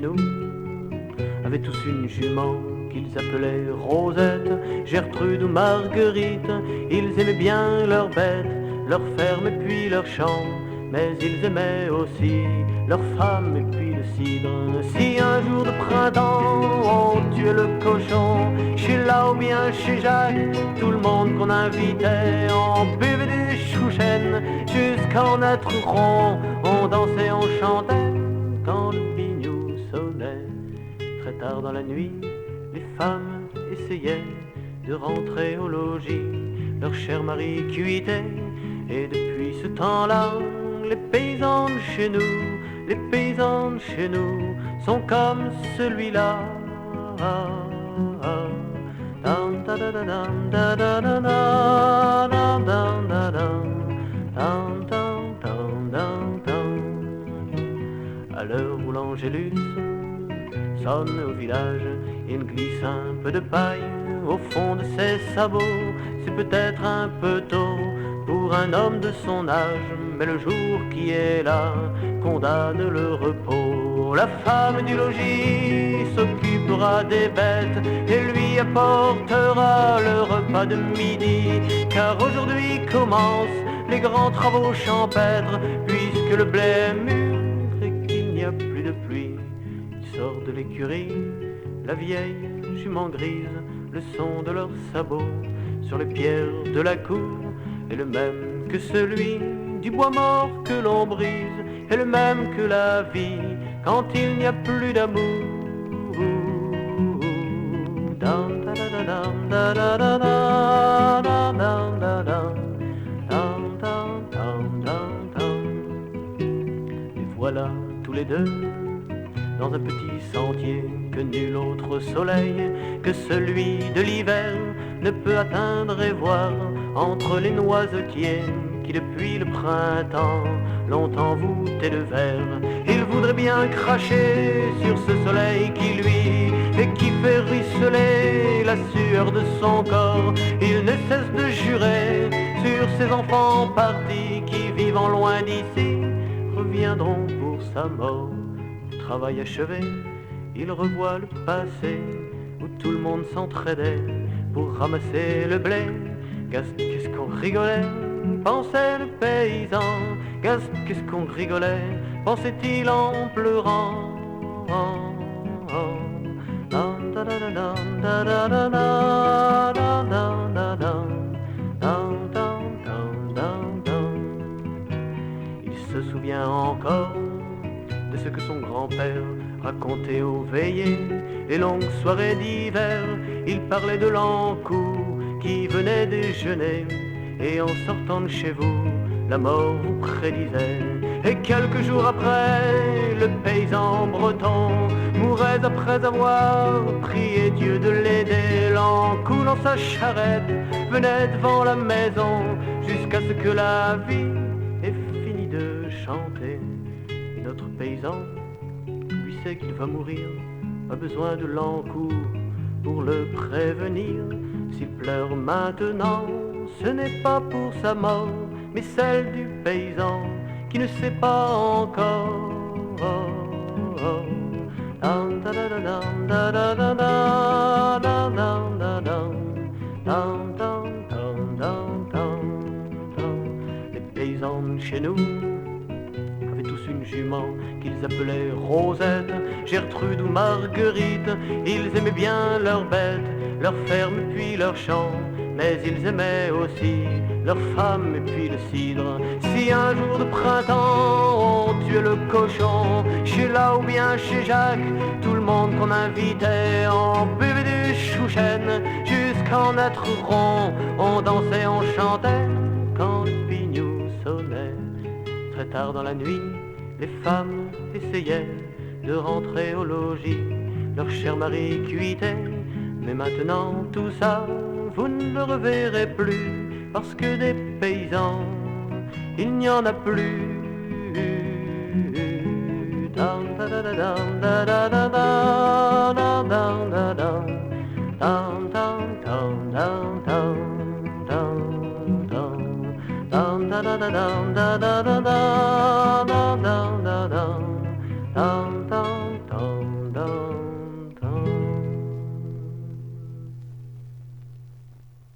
nous avaient tous une jument qu'ils appelaient Rosette, Gertrude ou Marguerite. Ils aimaient bien leurs bêtes, leur ferme et puis leur champ, mais ils aimaient aussi leurs femmes et puis le cidre. Si un jour de printemps on tuait le cochon, chez là ou bien chez Jacques, tout le monde qu'on invitait, on buvait des chouchènes jusqu'à en être rond. On dansait, on chantait quand le biniou sonnait. Très tard dans la nuit, les femmes essayaient de rentrer au logis, leur cher mari cuitait. Et depuis ce temps-là, les paysans de chez nous, les paysans de chez nous sont comme celui-là. À l'heure où l'Angélus sonne au village, il glisse un peu de paille au fond de ses sabots. C'est peut-être un peu tôt pour un homme de son âge, mais le jour qui est là condamne le repos. La femme du logis s'occupera des bêtes et lui apportera le repas de midi, car aujourd'hui commencent les grands travaux champêtres, puisque le blé est mûr et qu'il n'y a plus de pluie. Il sort de l'écurie la vieille jument grise, le son de leurs sabots sur les pierres de la cour est le même que celui du bois mort que l'on brise, est le même que la vie quand il n'y a plus d'amour. Et voilà tous les deux dans un petit sentier que nul autre soleil que celui de l'hiver ne peut atteindre et voir entre les noisetiers qui depuis le printemps l'ont envoûté de verre. Il voudrait bien cracher sur ce soleil qui lui et qui fait ruisseler la sueur de son corps. Il ne cesse de jurer sur ses enfants partis qui vivant loin d'ici reviendront pour sa mort. Travail achevé, il revoit le passé où tout le monde s'entraidait pour ramasser le blé. Gast, qu'est-ce qu'on rigolait, pensait le paysan. Gast, qu'est-ce qu'on rigolait, pensait-il en pleurant. Il se souvient encore de ce que son grand-père racontait aux veillées, les longues soirées d'hiver. Il parlait de l'Ankou qui venait déjeuner, et en sortant de chez vous, la mort vous prédisait. Et quelques jours après, le paysan breton mourait après avoir prié Dieu de l'aider. L'Ankou dans sa charrette venait devant la maison jusqu'à ce que la vie ait fini de chanter. Notre paysan, lui sait qu'il va mourir, pas besoin de l'Ankou pour le prévenir. S'il pleure maintenant, ce n'est pas pour sa mort, mais celle du paysan qui ne sait pas encore. Les paysans de chez nous avaient tous une jument qu'ils appelaient Rosette, Gertrude ou Marguerite. Ils aimaient bien leurs bêtes, leurs fermes puis leurs champs, mais ils aimaient aussi leurs femmes et puis le cidre. Si un jour de printemps on tuait le cochon, chez là ou bien chez Jacques, tout le monde qu'on invitait, on buvait du chouchène jusqu'à en être rond. On dansait, on chantait quand le biniou sonnait. Très tard dans la nuit, les femmes essayaient de rentrer au logis, leur cher mari cuitait. Mais maintenant tout ça, vous ne le reverrez plus, parce que des paysans, il n'y en a plus.